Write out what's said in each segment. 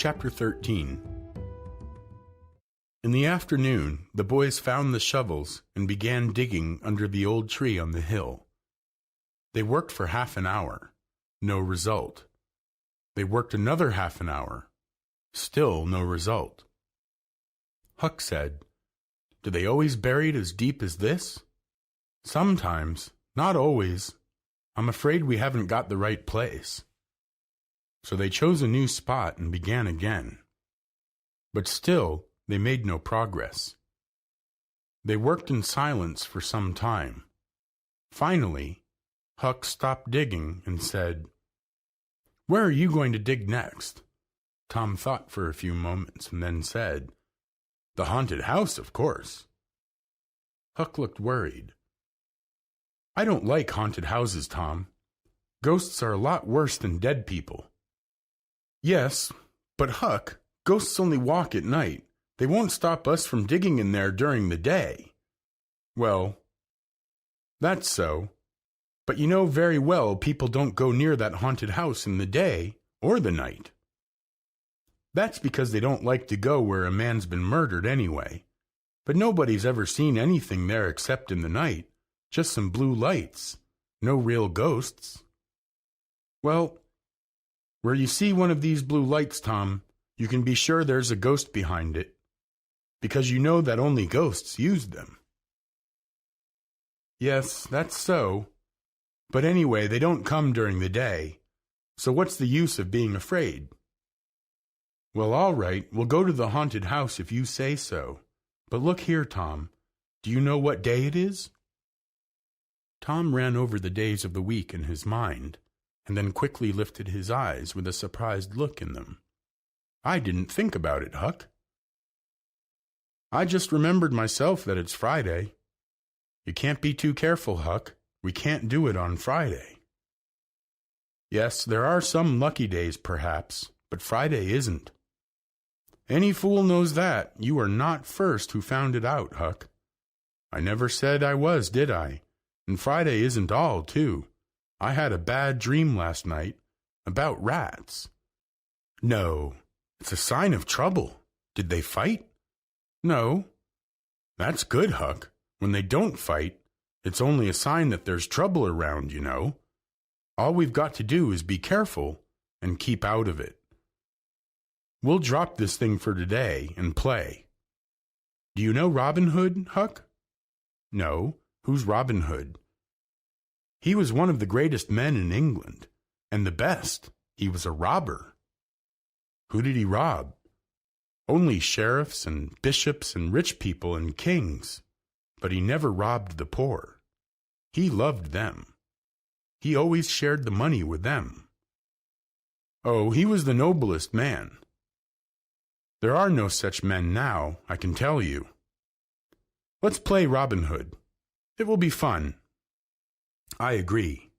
Chapter 13. In the afternoon, the boys found the shovels and began digging under the old tree on the hill. They worked for half an hour. No result. They worked another half an hour. Still no result. Huck said, "Do they always bury it as deep as this?" "Sometimes, not always. I'm afraid we haven't got the right place." So they chose a new spot and began again. But still, they made no progress. They worked in silence for some time. Finally, Huck stopped digging and said, "Where are you going to dig next?" Tom thought for a few moments and then said, "The haunted house, of course." Huck looked worried. "I don't like haunted houses, Tom. Ghosts are a lot worse than dead people." "Yes, but Huck, ghosts only walk at night. They won't stop us from digging in there during the day." "Well, that's so. But you know very well people don't go near that haunted house in the day or the night." "That's because they don't like to go where a man's been murdered anyway. But nobody's ever seen anything there except in the night. Just some blue lights. No real ghosts." "Well, where you see one of these blue lights, Tom, you can be sure there's a ghost behind it, because you know that only ghosts use them." "Yes, that's so. But anyway, they don't come during the day, so what's the use of being afraid?" "Well, all right, we'll go to the haunted house if you say so. But look here, Tom, do you know what day it is?" Tom ran over the days of the week in his mind, and then quickly lifted his eyes with a surprised look in them. "I didn't think about it, Huck." "I just remembered myself that it's Friday." "You can't be too careful, Huck. We can't do it on Friday." "Yes, there are some lucky days, perhaps, but Friday isn't." "Any fool knows that. You are not first who found it out, Huck." "I never said I was, did I? And Friday isn't all, too. I had a bad dream last night about rats." "No, it's a sign of trouble. Did they fight?" "No." "That's good, Huck. When they don't fight, it's only a sign that there's trouble around, you know. All we've got to do is be careful and keep out of it. We'll drop this thing for today and play. Do you know Robin Hood, Huck?" "No. Who's Robin Hood?" "He was one of the greatest men in England, and the best. He was a robber." "Who did he rob?" "Only sheriffs and bishops and rich people and kings. But he never robbed the poor. He loved them. He always shared the money with them." "Oh, he was the noblest man." "There are no such men now, I can tell you." "Let's play Robin Hood. It will be fun." "I agree."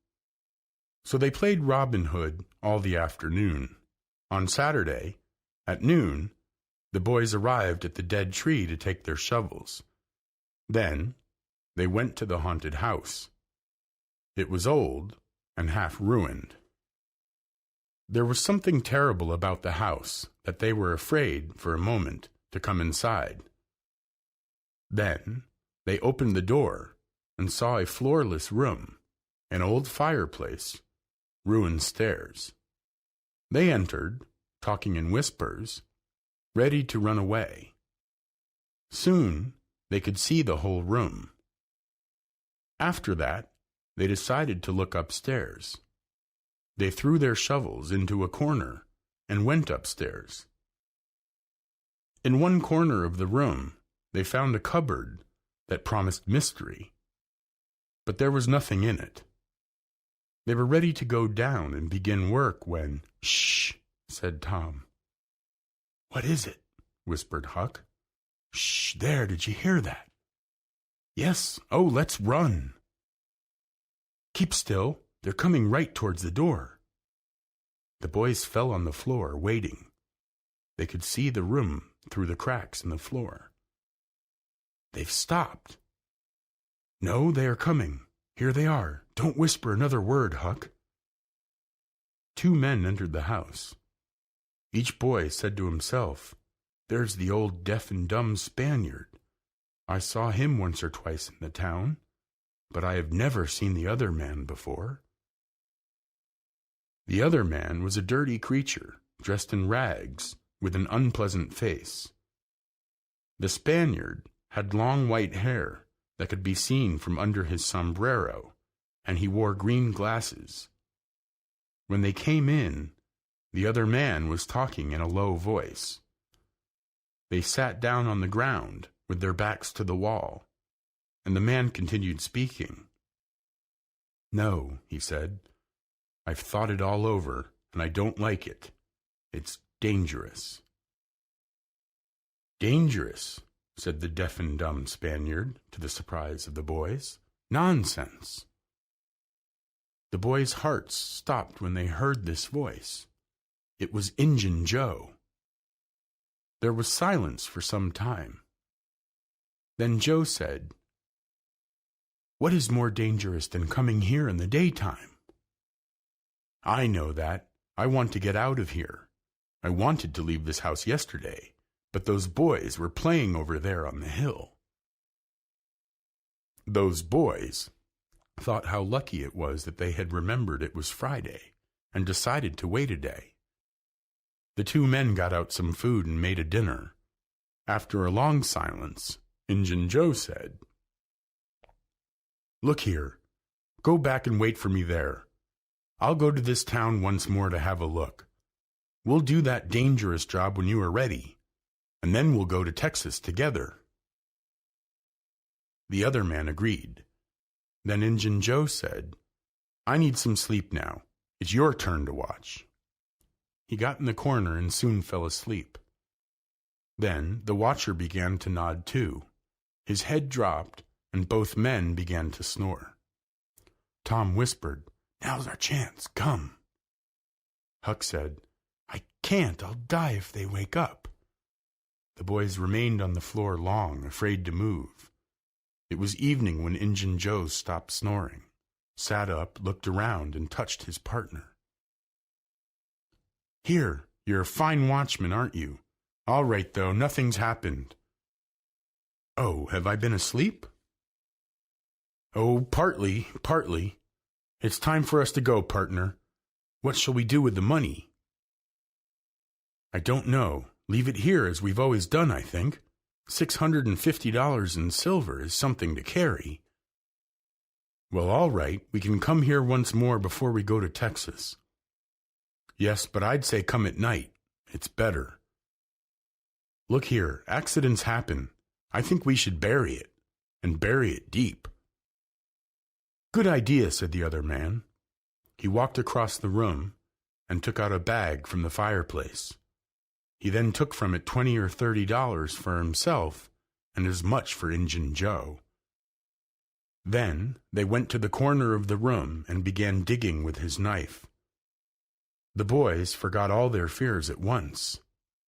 So they played Robin Hood all the afternoon. On Saturday, at noon, the boys arrived at the dead tree to take their shovels. Then they went to the haunted house. It was old and half ruined. There was something terrible about the house that they were afraid for a moment to come inside. Then they opened the door and saw a floorless room, an old fireplace, ruined stairs. They entered, talking in whispers, ready to run away. Soon they could see the whole room. After that, they decided to look upstairs. They threw their shovels into a corner and went upstairs. In one corner of the room, they found a cupboard that promised mystery, but there was nothing in it. They were ready to go down and begin work when, "Shh," said Tom. "What is it?" whispered Huck. "Shh, there, did you hear that?" "Yes, oh, let's run." "Keep still, they're coming right towards the door." The boys fell on the floor, waiting. They could see the room through the cracks in the floor. "They've stopped." "No, they are coming. Here they are. Don't whisper another word, Huck." Two men entered the house. Each boy said to himself, "There's the old deaf and dumb Spaniard. I saw him once or twice in the town, but I have never seen the other man before." The other man was a dirty creature, dressed in rags, with an unpleasant face. The Spaniard had long white hair that could be seen from under his sombrero, and he wore green glasses. When they came in, the other man was talking in a low voice. They sat down on the ground with their backs to the wall, and the man continued speaking. "No," he said, "I've thought it all over, and I don't like it. It's dangerous." "Dangerous," said the deaf and dumb Spaniard, to the surprise of the boys. "Nonsense." The boys' hearts stopped when they heard this voice. It was Injun Joe. There was silence for some time. Then Joe said, "What is more dangerous than coming here in the daytime?" "I know that. I want to get out of here. I wanted to leave this house yesterday, but those boys were playing over there on the hill." Those boys thought how lucky it was that they had remembered it was Friday and decided to wait a day. The two men got out some food and made a dinner. After a long silence, Injun Joe said, "Look here, go back and wait for me there. I'll go to this town once more to have a look. We'll do that dangerous job when you are ready, and then we'll go to Texas together." The other man agreed. Then Injun Joe said, "I need some sleep now. It's your turn to watch." He got in the corner and soon fell asleep. Then the watcher began to nod too. His head dropped, and both men began to snore. Tom whispered, "Now's our chance. Come." Huck said, "I can't. I'll die if they wake up." The boys remained on the floor long, afraid to move. It was evening when Injun Joe stopped snoring, sat up, looked around, and touched his partner. "Here, you're a fine watchman, aren't you? All right, though, nothing's happened." "Oh, have I been asleep?" "Oh, partly. It's time for us to go, partner. What shall we do with the money?" "I don't know. Leave it here as we've always done, I think. $650 in silver is something to carry." "Well, all right. We can come here once more before we go to Texas." "Yes, but I'd say come at night. It's better." "Look here, accidents happen. I think we should bury it, and bury it deep." "Good idea," said the other man. He walked across the room and took out a bag from the fireplace. He then took from it $20 or $30 for himself and as much for Injun Joe. Then they went to the corner of the room and began digging with his knife. The boys forgot all their fears at once.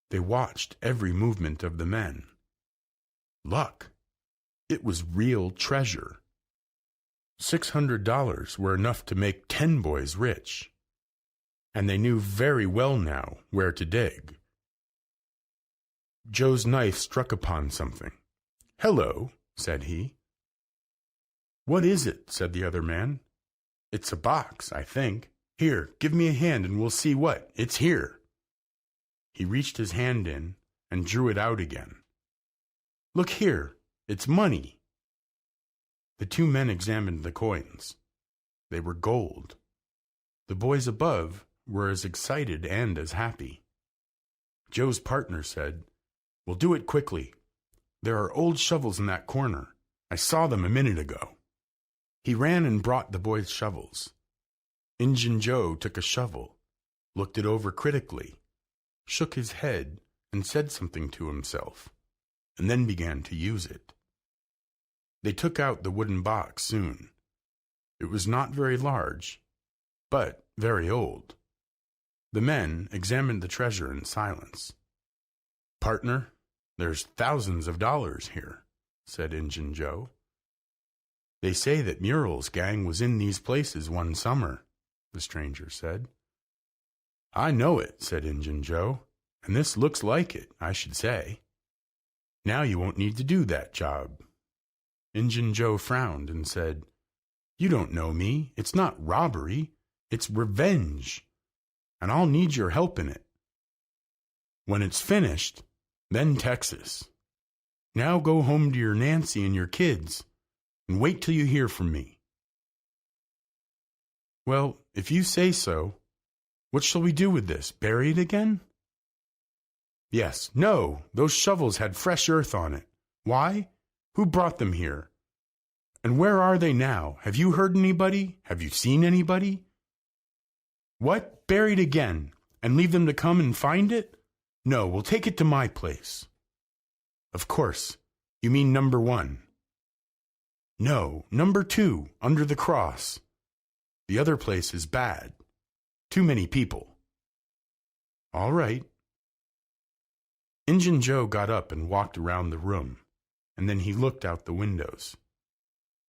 They watched every movement of the men. Luck! It was real treasure. $600 were enough to make 10 boys rich, and they knew very well now where to dig. Joe's knife struck upon something. "Hello," said he. "What is it?" said the other man. "It's a box, I think. Here, give me a hand and we'll see what. It's here." He reached his hand in and drew it out again. "Look here, it's money." The two men examined the coins. They were gold. The boys above were as excited and as happy. Joe's partner said, "We'll do it quickly. There are old shovels in that corner. I saw them a minute ago." He ran and brought the boys' shovels. Injun Joe took a shovel, looked it over critically, shook his head, and said something to himself, and then began to use it. They took out the wooden box soon. It was not very large, but very old. The men examined the treasure in silence. "Partner, there's thousands of dollars here," said Injun Joe. "They say that Murrell's gang was in these places one summer," the stranger said. "I know it," said Injun Joe. And this looks like it, I should say. Now you won't need to do that job." Injun Joe frowned and said, "You don't know me. It's not robbery. It's revenge. And I'll need your help in it. When it's finished, then Texas. Now go home to your Nancy and your kids, and wait till you hear from me." "Well, if you say so, what shall we do with this? Bury it again?" "Yes, no, those shovels had fresh earth on it. Why? Who brought them here? And where are they now? Have you heard anybody? Have you seen anybody?" "What? Buried again, and leave them to come and find it? No, we'll take it to my place." "Of course. You mean number 1. "No, number 2, under the cross. The other place is bad. Too many people." "All right." Injun Joe got up and walked around the room, and then he looked out the windows.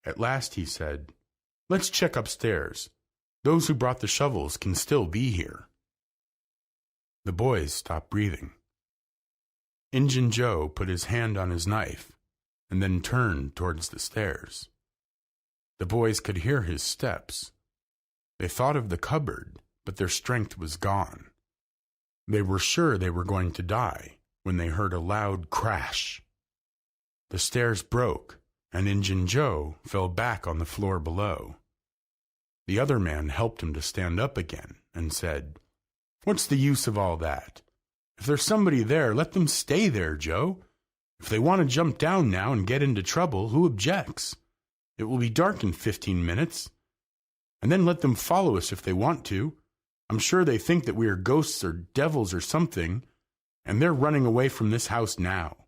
At last he said, "Let's check upstairs. Those who brought the shovels can still be here." The boys stopped breathing. Injun Joe put his hand on his knife and then turned towards the stairs. The boys could hear his steps. They thought of the cupboard, but their strength was gone. They were sure they were going to die when they heard a loud crash. The stairs broke, and Injun Joe fell back on the floor below. The other man helped him to stand up again and said, "What's the use of all that? If there's somebody there, let them stay there, Joe. If they want to jump down now and get into trouble, who objects? It will be dark in 15 minutes. And then let them follow us if they want to. I'm sure they think that we are ghosts or devils or something, and they're running away from this house now."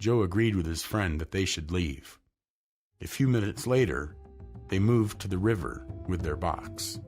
Joe agreed with his friend that they should leave. A few minutes later, they moved to the river with their box.